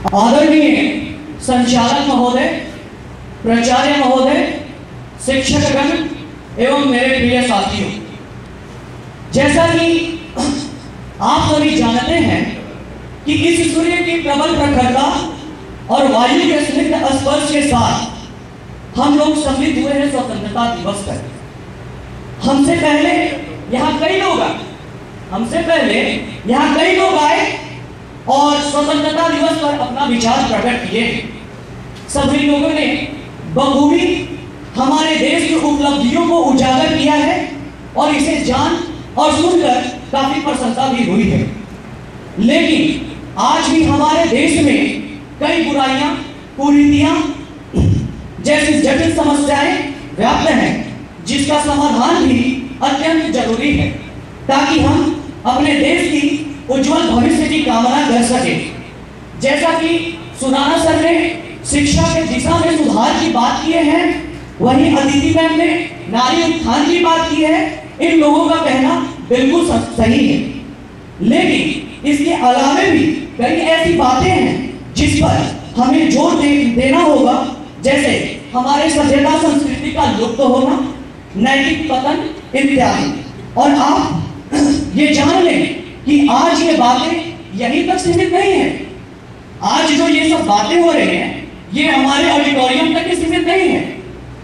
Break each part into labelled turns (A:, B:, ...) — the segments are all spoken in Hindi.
A: आदरणीय संचालक महोदय, प्राचार्य महोदय, शिक्षकगण एवं मेरे प्रिय साथियों, जैसा कि आप सभी जानते हैं कि इस सूर्य की प्रबल प्रखरता और वायु के स्निग्ध स्पर्श के साथ हम लोग सम्मिलित हुए हैं स्वतंत्रता दिवस पर। हमसे पहले यहाँ कई लोग आए और स्वतंत्रता दिवस पर अपना विचार प्रकट किए। सभी लोगों ने बखूबी हमारे देश की उपलब्धियों को उजागर किया है और इसे जान और सुनकर काफी प्रशंसा भी हुई है। लेकिन आज भी हमारे देश में कई बुराइयां, कुरीतियां जैसी जटिल समस्याएं व्याप्त हैं, जिसका समाधान भी अत्यंत जरूरी है ताकि हम अपने देश की उज्जवल भविष्य की कामना कर सके। जैसा कि सुनाना सर ने शिक्षा के दिशा में सुधार की बात की है, वहीं अदिति मैम ने नारी उत्थान की बात की है। इन लोगों का कहना बिल्कुल सही है, लेकिन इसके अलावे भी कई ऐसी बातें हैं जिस पर हमें जोर देना होगा, जैसे हमारे सभ्यता संस्कृति का लुप्त होना, नैतिक पतन इत्यादि। और आप ये जान लें कि आज ये बातें यहीं तक सीमित नहीं है। आज जो ये सब बातें हो रही हैं, ये हमारे ऑडिटोरियम तक ही सीमित नहीं है।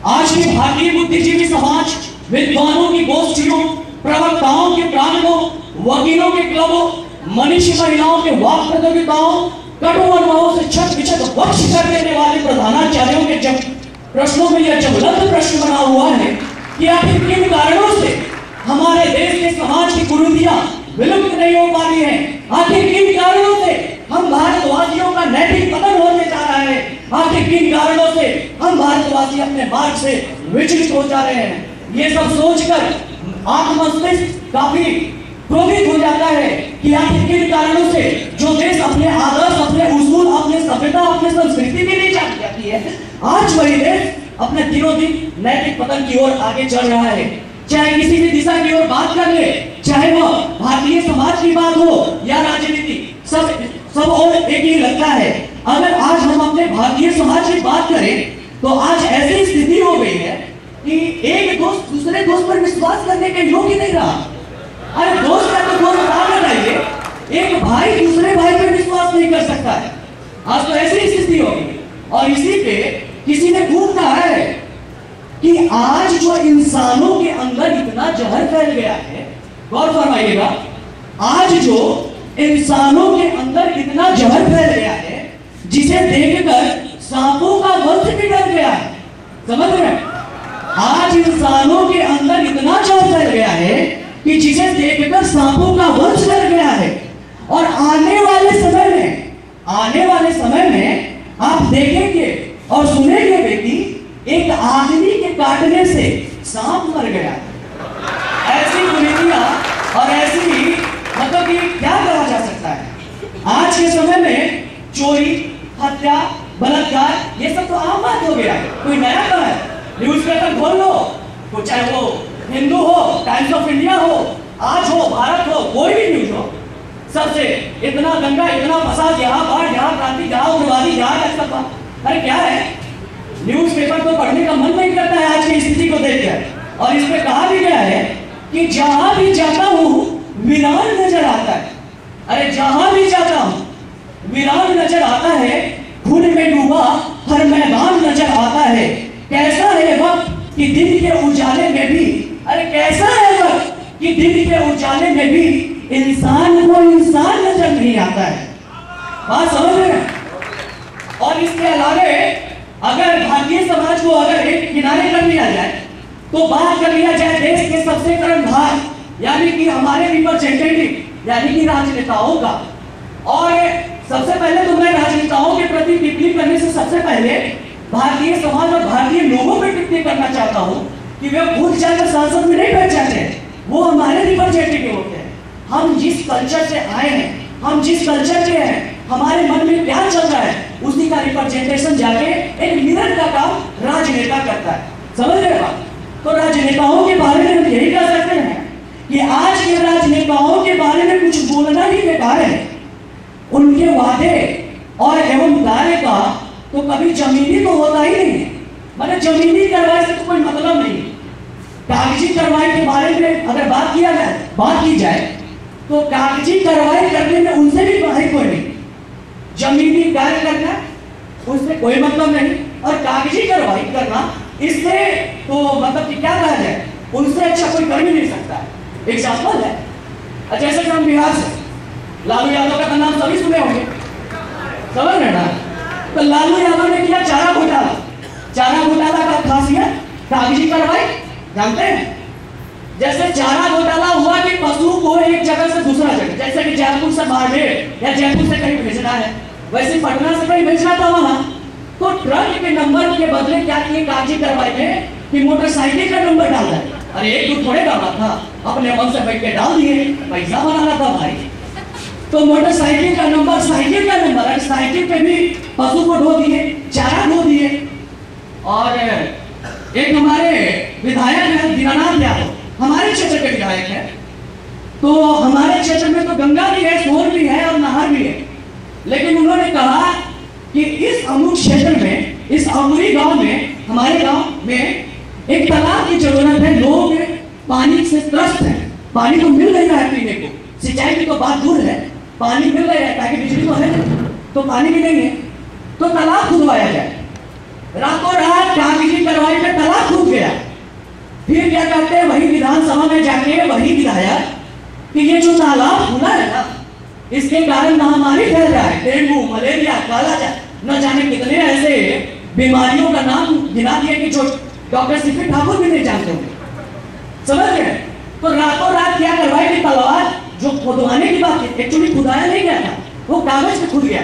A: आज के भारतीय बुद्धिजीवी समाज, विद्वानों की गोष्ठियों, प्रवक्ताओं के प्रांगणों, वकीलों के क्लबों, मनीषी महिलाओं के वाक प्रतियोगिताओं, कटु अनुभवों से छत विछत बख्श कर देने वाले प्रधानाचार्यों के जब प्रश्नों में यह ज्वलंत प्रश्न बना हुआ है कि आखिर किन कारणों से हमारे देश के समाज की कुरीतियां विलुप्त नहीं हो पा रही है। आखिर किन कारणों से हम भारतवासियों का नैतिक पतन होने जा रहा है। आखिर किन कारणों से हम भारतवासी अपने मार्ग से विचलित हो जा रहे हैं। ये सब सोचकर आत्ममस्तिष्क काफी क्रोधित हो जाता है कि आखिर किन कारणों से जो देश अपने आदर्श, अपने उसूल, अपने सभ्यता, अपने संस्कृति के लिए जाती है, आज वही देश अपने दिनों दिन नैतिक पतन की ओर आगे चल रहा है। चाहे किसी भी दिशा की ओर बात कर ले, चाहे वह भारतीय समाज की बात हो या राजनीति, सब और एक ही लगता है। अगर आज हम अपने भारतीय समाज की बात करें तो आज ऐसी स्थिति हो गई है कि एक दोस्त दूसरे दोस्त पर विश्वास करने के योग्य नहीं रहा। अरे दोस्त का तो दोस्त आप बताइए, एक भाई दूसरे भाई पर विश्वास नहीं कर सकता है। आज तो ऐसी स्थिति होगी। और इसी पे किसी ने खूब कहा है कि आज जो इंसानों के अंदर इतना जहर फैल गया है, गौर फरमाइएगा, आज जो इंसानों के अंदर इतना जहर फैल गया है जिसे देखकर सांपों का वंश भी डर गया है। समझ रहे हैं? आज इंसानों के अंदर इतना जहर फैल गया है कि जिसे देखकर सांपों का वंश डर गया है। और आने वाले समय में आप देखेंगे और सुनेंगे कि एक आदमी के काटने से सांप मर गया। ऐसी कुरीतियां और ऐसी मतलब कि क्या कहा जा सकता है। आज के समय में चोरी, हत्या, बलात्कार ये सब तो आम बात हो गया है। कोई नया कहा है? न्यूज़पेपर खोल लो, चाहे वो हिंदू हो, टाइम्स ऑफ इंडिया हो, आज हो, भारत हो, कोई भी न्यूज हो, सबसे इतना दंगा, इतना फसाद, यहाँ बाढ़, यहाँ क्रांति, यहाँ उग्रवादी, यहाँ ऐसा। अरे क्या है, न्यूज़पेपर तो पढ़ने का मन नहीं करता है आज की स्थिति को देखकर। और इसमें कहा भी गया है कि जहां भी जाता हूं वीरान नजर आता है। अरे जहां भी जाता हूं वीरान नजर आता है, खून में डूबा हर मैदान नजर आता है। कैसा है वक्त कि दिन के उजाले में भी, अरे कैसा है वक्त कि दिन के उजाले में भी इंसान को इंसान नजर नहीं आता है। बात समझ रहे हैं? और इसके अलावे अगर भारतीय समाज को अगर एक किनारे कर लिया जाए तो बात कर लिया जाए देश के सबसे कर्णधार यानी कि हमारे रिप्रेजेंटेटिव यानी कि राजनेताओं का। और सबसे पहले तो मैं राजनेताओं के प्रति टिप्पणी करने से सबसे पहले भारतीय समाज और भारतीय लोगों पर टिप्पणी करना चाहता हूं कि वे खुद जाकर संसद में नहीं बैठ जाते, वो हमारे रिप्रेजेंटेटिव होते हैं। हम जिस कल्चर से आए हैं, हम जिस कल्चर के हैं, हमारे मन में क्या चल रहा है, उसी का रिप्रेजेंटेशन जाके एक मिनट का काम राजनेता करता है। समझ रहे बात? तो राजनेताओं के बारे में हम यही कह सकते हैं कि आज के राजनेताओं के बारे में कुछ बोलना ही बेकार है। उनके वादे और एवं दायरे का तो कभी जमीनी तो होता ही नहीं है। मतलब जमीनी कार्रवाई से तो कोई मतलब नहीं। कागजी कार्रवाई के बारे में अगर बात की जाए तो कागजी कार्रवाई करने में उनसे भी पढ़ाई कोई नहीं। जमीनी कार्य करना उससे कोई मतलब नहीं, और कागजी कार्रवाई करना इससे तो मतलब कि क्या कहा जाए, उनसे अच्छा कोई कर भी नहीं सकता है। एग्जाम्पल है, जैसे कि हम बिहार से लालू यादव का नाम सभी सुने होंगे, समझ रहे ना। तो लालू यादव ने किया चारा घोटाला। चारा घोटाला का खासियत कागजी कार्रवाई जानते हैं। जैसे चारा घोटाला हुआ कि पशु को एक जगह से दूसरा जगह, जैसे कि जयपुर से बाड़मेर या जयपुर से कहीं भेजना है, वैसे पटना से कहीं भेजना था वहां, तो ट्रक के नंबर के बदले क्या किए कागजी कार्रवाई में कि मोटरसाइकिल का नंबर डाल दिया। अरे एक दूर थोड़े डालना था, अपने मन से बैठ के डाल दिए, पैसा बनाना था भाई। तो मोटरसाइकिल का नंबर, साइकिल का नंबर, अरे साइकिल पे भी पशु को ढो दिए, चारा ढो दिए। और एक हमारे विधायक है दीनानाथ यादव, हमारे क्षेत्र के विधायक है। तो हमारे क्षेत्र में तो गंगा भी है, सोन भी है और नहर भी है, लेकिन उन्होंने कहा कि इस अमुक क्षेत्र में, इस अमरी गांव में, हमारे गांव में एक तालाब की जरूरत है। लोग पानी से त्रस्त हैं, पानी तो मिल नहीं रहा है पीने को, सिंचाई की तो बात दूर है, पानी मिल रहा है ताकि बिजली तो है तो पानी भी नहीं है, तो तालाब खुदवाया जाए। रातों रात कागजी कार्रवाई में तालाब खुद गया। फिर क्या करते हैं, वही विधानसभा में जाके वही विधायक कि ये जो तालाब खुला है ना, इसके कारण महामारी फैल रहा है, डेंगू, मलेरिया, कालाजार, न जाने कितने ऐसे बीमारियों का नाम गिना दिए कि जो डॉक्टर सीपी ठाकुर भी नहीं जानते होंगे, समझ गए। तो रातों रात क्या करवाई कि तालाब जो खुदवाने की बात थी, एक्चुअली खुदाया नहीं गया था, वो कागज पे खुद गया।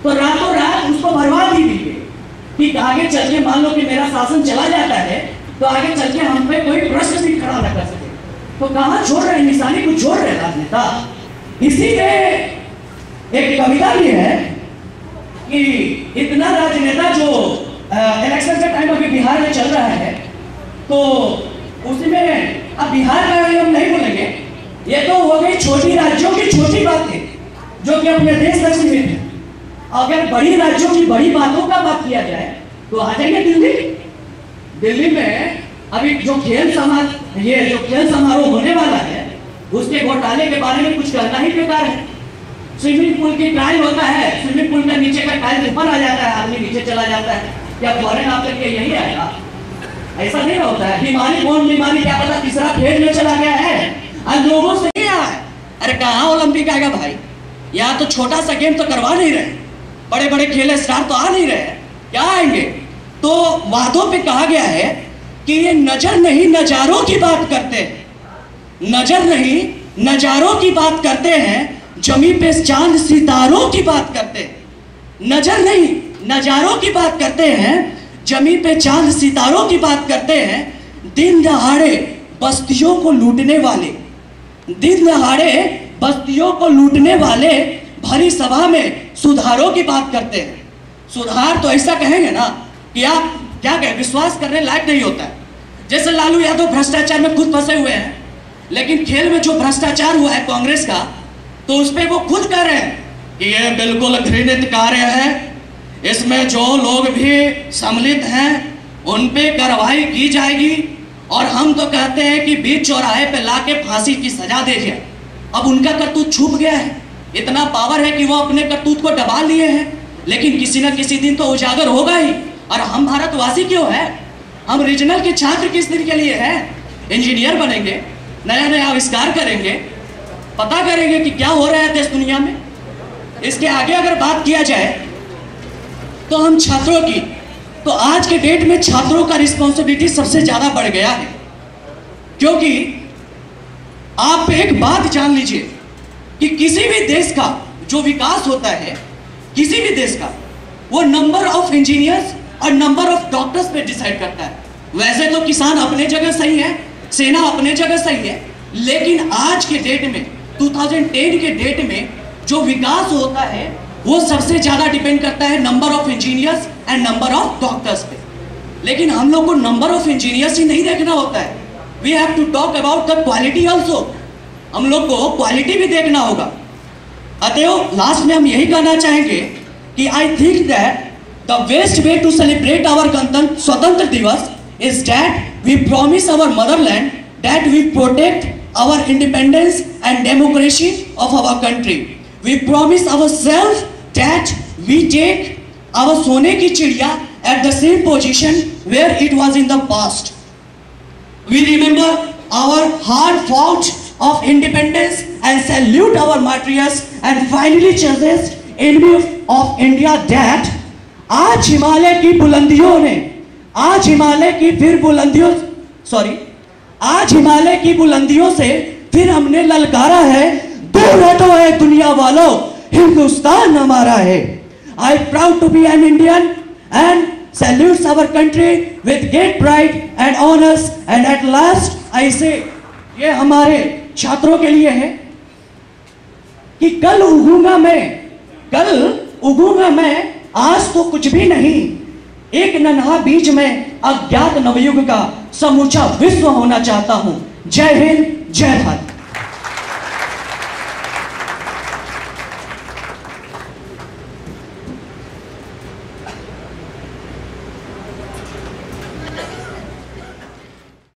A: तो रातों रात उसको भरवा दी गई कि आगे चल के मान लो कि मेरा शासन चला जाता है तो आगे चल के हम पे कोई प्रश्न भी खड़ा न कर सके। तो कहां छोड़ रहे, निशानी को छोड़ रहे राजनेता। इसी में एक कविता भी है कि इतना राजनेता जो इलेक्शन का टाइम अभी बिहार में चल रहा है, तो उसमें अब बिहार का हम नहीं बोलेंगे, ये तो हो गई छोटी राज्यों की छोटी बातें जो कि अपने देश तक सीमित है। अगर बड़ी राज्यों की बड़ी बातों का बात किया जाए तो आ जाइए दिल्ली। दिल्ली में अभी जो खेल समारोह होने वाला है, उसके घोटाले के बारे में कुछ कहना ही बेकार है। स्विमिंग पूल की ट्रायल होता है, स्विमिंग पूल का नीचे का टाइल ऊपर आ जाता है, आदमी नीचे चला जाता है, क्या फॉरेन आकर के यही आएगा? ऐसा नहीं होता है। बीमारी कौन बीमारी क्या पता तीसरा फेज में चला गया है, और लोगों से नहीं आया है। अरे कहाँ ओलंपिक आएगा भाई, यहाँ तो छोटा सा गेम तो करवा नहीं रहे, बड़े बड़े खेल स्टार तो आ नहीं रहे, क्या आएंगे? तो वादों पे कहा गया है कि ये नजर नहीं नजारों की बात करते हैं, नजर नहीं नजारों की बात करते हैं, जमी पे चांद सितारों की बात करते हैं। नजर नहीं नजारों की बात करते हैं, जमी पे चांद सितारों की बात करते हैं। दिन दहाड़े बस्तियों को लूटने वाले, दिन दहाड़े बस्तियों को लूटने वाले भरी सभा में सुधारों की बात करते हैं। सुधार तो ऐसा कहेंगे ना कि आप क्या कहें, विश्वास करने लायक नहीं होता है। जैसे लालू यादव भ्रष्टाचार में खुद फंसे हुए हैं, लेकिन खेल में जो भ्रष्टाचार हुआ है कांग्रेस का, तो उस पर वो खुद कह रहे हैं कि ये बिल्कुल घृणित कार्य है, इसमें जो लोग भी सम्मिलित हैं उन पे कार्रवाई की जाएगी, और हम तो कहते हैं कि बीच चौराहे पे लाके फांसी की सजा दे जाए। अब उनका करतूत छुप गया है, इतना पावर है कि वो अपने करतूत को दबा लिए हैं, लेकिन किसी न किसी दिन तो उजागर होगा ही। और हम भारतवासी क्यों है, हम रीजनल के छात्र किस दिन के लिए है, इंजीनियर बनेंगे, नया नया आविष्कार करेंगे, पता करेंगे कि क्या हो रहा है देश दुनिया में। इसके आगे अगर बात किया जाए तो हम छात्रों की, तो आज के डेट में छात्रों का रिस्पॉन्सिबिलिटी सबसे ज्यादा बढ़ गया है, क्योंकि आप एक बात जान लीजिए कि किसी भी देश का जो विकास होता है, किसी भी देश का, वो नंबर ऑफ इंजीनियर्स और नंबर ऑफ डॉक्टर्स पे डिसाइड करता है। वैसे तो किसान अपने जगह सही है, सेना अपने जगह सही है, लेकिन आज के डेट में 2010 के डेट में जो विकास होता है वो सबसे ज्यादा डिपेंड करता है number of engineers and number of doctors पे। लेकिन हम लोग को नंबर ऑफ इंजीनियर्स ही नहीं देखना होता है, we have to talk about the quality also. हम लोग को क्वालिटी भी देखना होगा। अतएव लास्ट में हम यही कहना चाहेंगे कि I think that the best way to celebrate our Swatantra Diwas is that we promise our motherland that we protect our independence and democracy of our country. We promise our self that we take our सोने की चिड़िया at the same position where it was in the past. We remember our hard fought of independence and salute our martyrs and finally cherished enemy of India that आज हिमालय की बुलंदियों ने आज हिमालय की बुलंदियों से फिर हमने ललकारा है. दूर हटो है दुनिया वालों, हिंदुस्तान हमारा है. I proud to be an Indian and salutes our country with great pride and honors. And at last I say, ये हमारे छात्रों के लिए है कि कल उगूंगा मैं, आज तो कुछ भी नहीं. एक नन्हा बीज में अज्ञात नवयुग का समूचा विश्व होना चाहता हूं. जय हिंद, जय भारत.